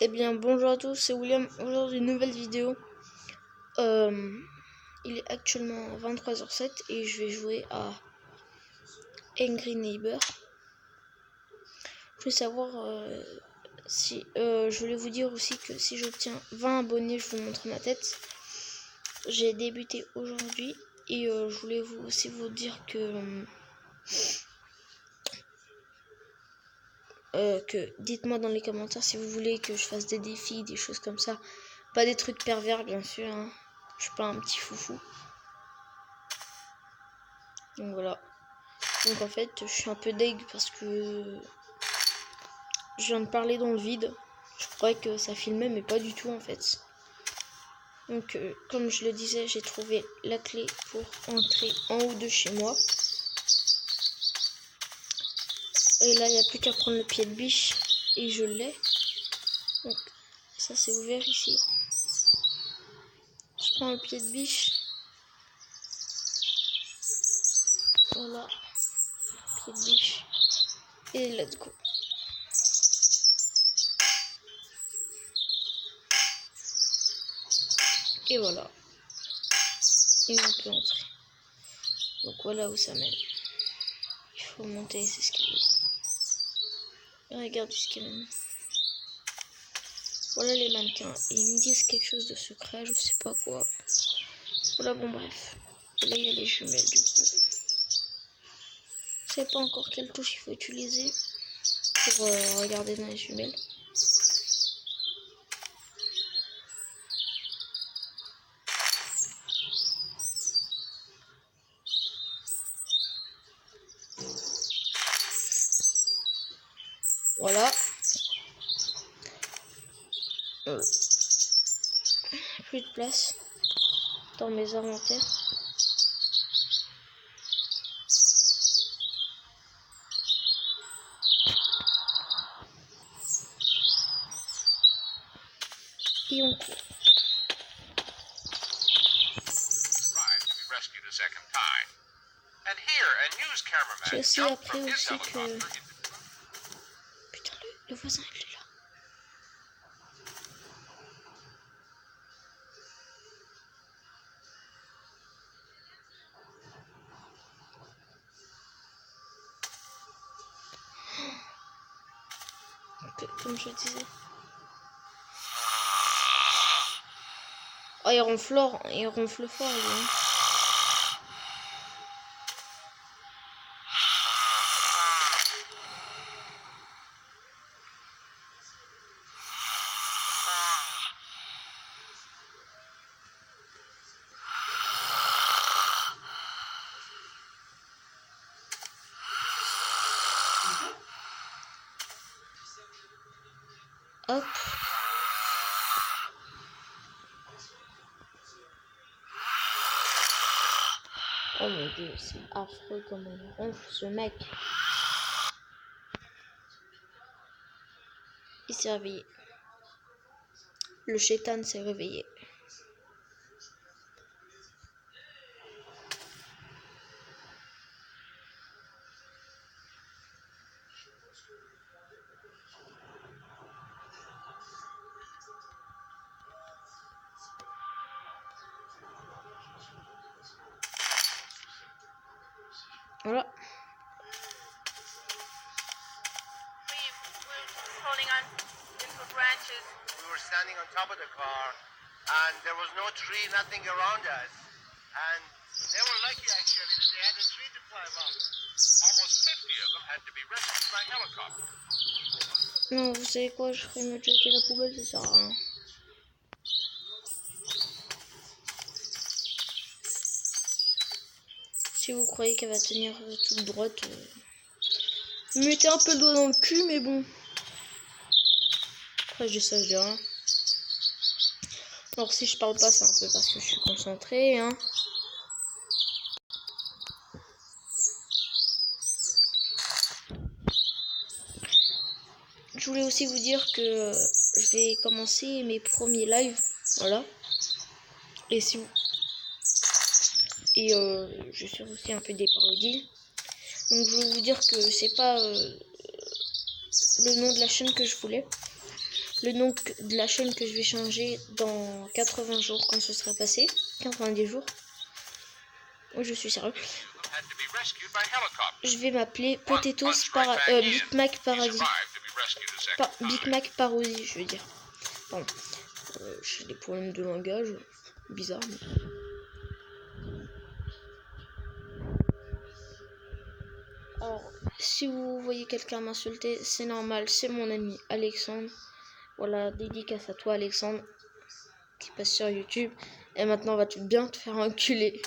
Eh bien bonjour à tous, c'est William. Aujourd'hui une nouvelle vidéo. Il est actuellement 23h07 et je vais jouer à Angry Neighbor. Je voulais savoir si je voulais vous dire aussi que si j'obtiens 20 abonnés, je vous montre ma tête. J'ai débuté aujourd'hui et je voulais aussi vous dire que dites-moi dans les commentaires si vous voulez que je fasse des défis, des choses comme ça. Pas des trucs pervers bien sûr, hein. Je suis pas un petit foufou. Donc voilà. Donc en fait je suis un peu deg parce que je viens de parler dans le vide. Je croyais que ça filmait mais pas du tout en fait. Donc comme je le disais, j'ai trouvé la clé pour entrer en haut de chez moi. Et là il n'y a plus qu'à prendre le pied de biche et je l'ai. Donc ça c'est ouvert ici. Je prends le pied de biche. Voilà. Pied de biche. Et let's go. Et voilà. Et on peut entrer. Donc voilà où ça mène. Il faut monter ces escaliers. Et regardez ce qu'il mène. Voilà les mannequins. Et ils me disent quelque chose de secret, je sais pas quoi. Voilà, bon bref. Et là il y a les jumelles du coup. Je sais pas encore quelle touche il faut utiliser pour regarder dans les jumelles. Voilà. Plus de place dans mes inventaires. Et on court. J'ai aussi appris aussi que... Putain, le voisin il est là. Comme je disais. Oh, il ronfle fort, lui. Hein. Hop. Oh mon dieu, c'est affreux comme il ronfle ce mec. Il s'est réveillé. Le chétan s'est réveillé. Voilà. We were standing on top of the car, and there was no tree, nothing around us. And they were lucky, actually, that they had a tree to climb up. Almost 50 of them had to be rescued by helicopter. Non, vous savez quoi, je ferai me jeter la poubelle, ça sert à rien. Si vous croyez qu'elle va tenir toute droite, mettez un peu le doigt dans le cul, mais bon. Après, je dis ça, je dis rien. Alors, si je parle pas, c'est un peu parce que je suis concentré, hein. Je voulais aussi vous dire que je vais commencer mes premiers lives, voilà. Et si vous... Et je suis aussi un peu des parodies. Donc je veux vous dire que c'est pas le nom de la chaîne que je voulais. le nom de la chaîne que je vais changer dans 80 jours quand ce sera passé. 90 jours. Oui, je suis sérieux. Je vais m'appeler Potatoes Big Mac Paradis. Big Mac Parodie, je veux dire. Bon, j'ai des problèmes de langage. Bizarre. Mais... Alors, si vous voyez quelqu'un m'insulter, c'est normal. C'est mon ami Alexandre. Voilà, dédicace à toi Alexandre. Qui passe sur YouTube. Et maintenant, vas-tu bien te faire enculer.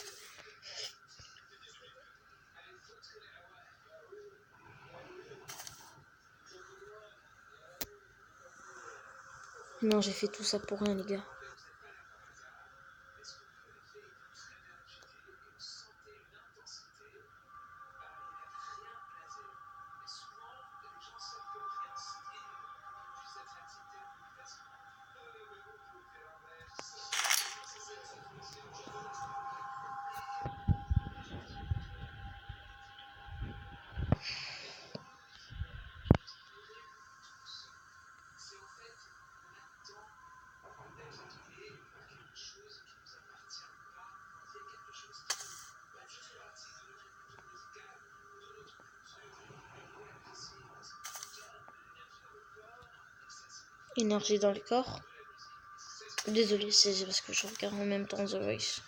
Non, j'ai fait tout ça pour rien, les gars. Énergie dans le corps. Désolé, c'est parce que je regarde en même temps The Voice.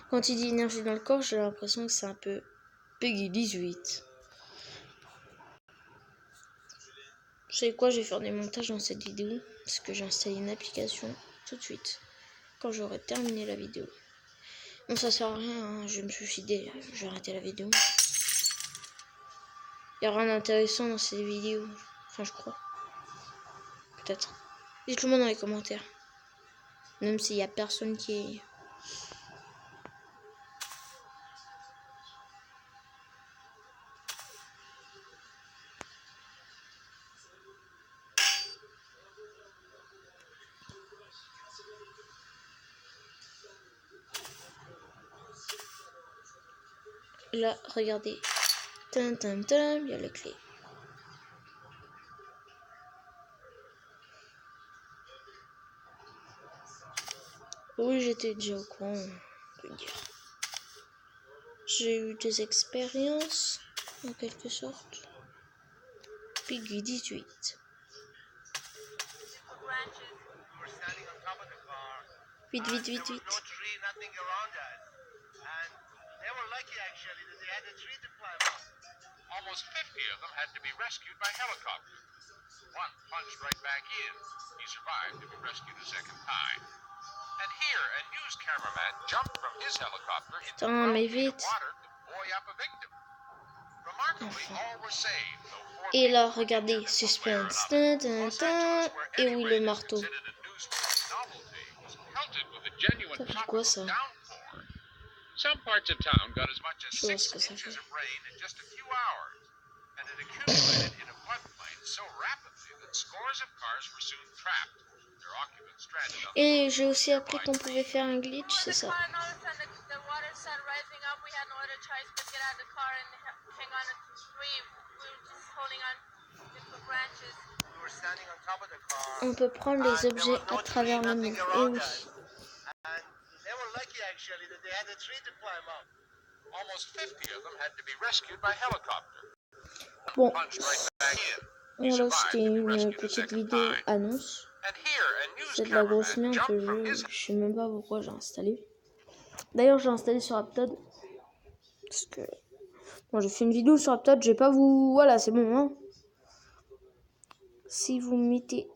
Quand il dit énergie dans le corps, j'ai l'impression que c'est un peu Peggy 18. Vous savez quoi, je vais faire des montages dans cette vidéo parce que j'ai installé une application tout de suite quand j'aurai terminé la vidéo. Bon, ça sert à rien, hein, je vais me suicider, je vais arrêter la vidéo. Il y a rien d'intéressant dans cette vidéo, enfin je crois. Peut-être. Dites-le moi dans les commentaires. Même s'il y a personne qui est... Là, regardez. Tam, tam, tam, il y a les clés. Oui, j'étais déjà au courant, on peut dire. J'ai eu des expériences, en quelque sorte. Piggy 18. Vite, vite, vite, vite. Almost 50 of them had to be rescued by helicopter. One plunged right back in. He survived to be rescued a second time. And here, a news cameraman jumped from his helicopter into 12 feet of water to buoy up a victim. Remarkably, all were saved. Et là, regardez, suspense. Tin, tin, tin. Et oui, le marteau. Ça fait quoi ça? Some parts of town got as much as Je vois ce 6 que ça inches fait. of rain in just a few hours, and it accumulated in a floodplain so rapidly that scores of cars were soon trapped, their occupants stranded on the Et j'ai aussi appris qu'on pouvait faire un glitch, c'est ça. On peut prendre les objets à travers le mur. Et oui. They were lucky actually that they had a tree to climb up. Almost 50 of them had to be rescued by helicopter. Bon, Plunged right back in. He voilà, survived c'était to be une rescued a petite second vidéo time. annonce. And here, a news C'est de la grosse cameraman merde ce jumped from jeu, his... je sais même pas pourquoi j'ai installé. D'ailleurs, j'ai installé sur Aptod. Parce que... Bon, j'ai fait une vidéo sur Aptod, je vais pas vous... Voilà, c'est bon, hein. Si vous mettez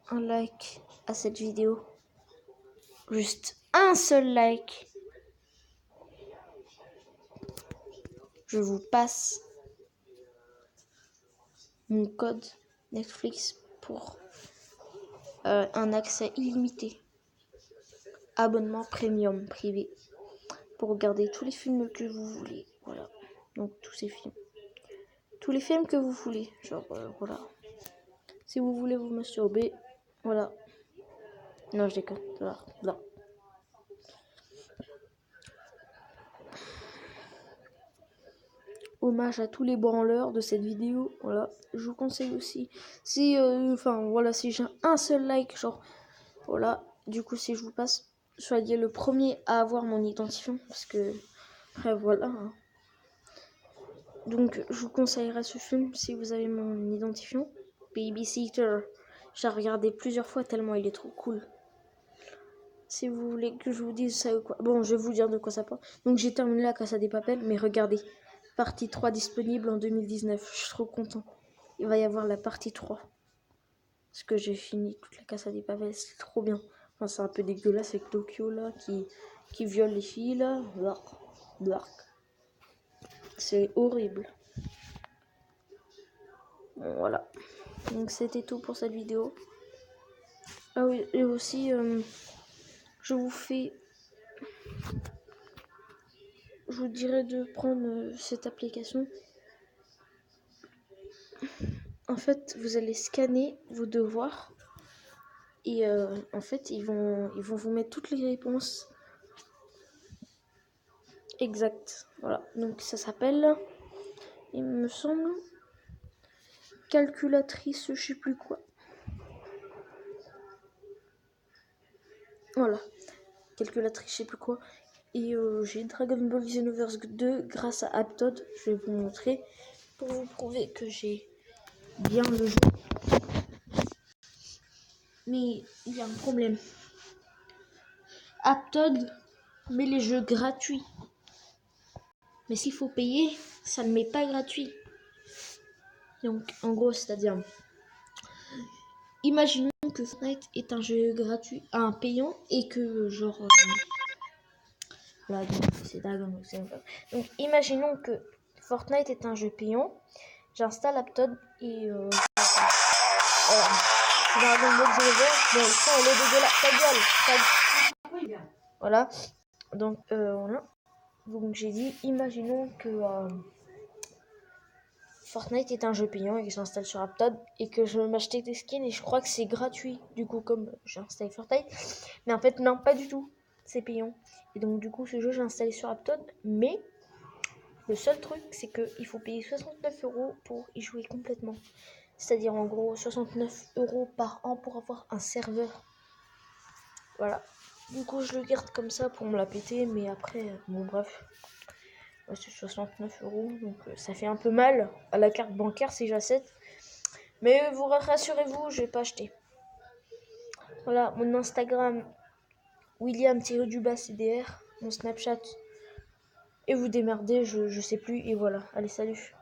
un like à cette vidéo, juste un seul like, je vous passe mon code Netflix pour un accès illimité, abonnement premium privé, pour regarder tous les films que vous voulez. Voilà, donc tous ces films, tous les films que vous voulez, genre voilà. Si vous voulez vous masturber, voilà. Non, je déconne. Voilà. Voilà. hommage à tous les branleurs de cette vidéo. Voilà, je vous conseille aussi. Si, voilà, si j'ai un seul like, genre, voilà, du coup, si je vous passe, soyez le premier à avoir mon identifiant, parce que, après, voilà. Hein. Donc, je vous conseillerais ce film si vous avez mon identifiant. Babysitter. J'ai regardé plusieurs fois tellement il est trop cool. Si vous voulez que je vous dise ça ou quoi. Bon, je vais vous dire de quoi ça parle. Donc, j'ai terminé la Casa des Papel, mais regardez. Partie 3 disponible en 2019. Je suis trop content. Il va y avoir la partie 3. Parce que j'ai fini toute la Casa des Papel. C'est trop bien. Enfin, c'est un peu dégueulasse avec Tokyo là qui viole les filles là. Dark. C'est horrible. Bon, voilà. Donc c'était tout pour cette vidéo. Ah oui, et aussi je vous dirais de prendre cette application. En fait, vous allez scanner vos devoirs et en fait, ils vont vous mettre toutes les réponses exactes. Voilà. Donc ça s'appelle, il me semble, calculatrice, je sais plus quoi. Voilà. Calculatrice, je sais plus quoi. Et j'ai Dragon Ball Xenoverse 2 grâce à Aptod. Je vais vous montrer pour vous prouver que j'ai bien le jeu. Mais il y a un problème. Aptod met les jeux gratuits. Mais s'il faut payer, ça ne met pas gratuit. Donc en gros, c'est-à-dire, imaginons que Fortnite est un jeu gratuit, un payant, et que genre... voilà, donc c'est Dragon Ball. Donc imaginons que Fortnite est un jeu payant. J'installe Aptod et... voilà. Dragon Ball Xenoverse, bon, le son il est dégueulasse, ta gueule. Voilà, donc voilà. Donc j'ai dit, imaginons que Fortnite est un jeu payant et que j'installe sur Aptod et que je veux m'acheter des skins et je crois que c'est gratuit. Du coup, comme j'ai installé Fortnite, mais en fait non, pas du tout, c'est payant. Et donc du coup, ce jeu j'ai installé sur Aptod, mais le seul truc c'est que il faut payer 69 € pour y jouer complètement. C'est-à-dire en gros 69 € par an pour avoir un serveur. Voilà. Du coup, je le garde comme ça pour me la péter, mais après, bon bref. Ouais, c'est 69 €, donc ça fait un peu mal à la carte bancaire si j'achète. Mais vous rassurez-vous, je vais pas acheter. Voilà, mon Instagram, William-CDR, mon Snapchat. Et vous démerdez, je sais plus, et voilà. Allez, salut.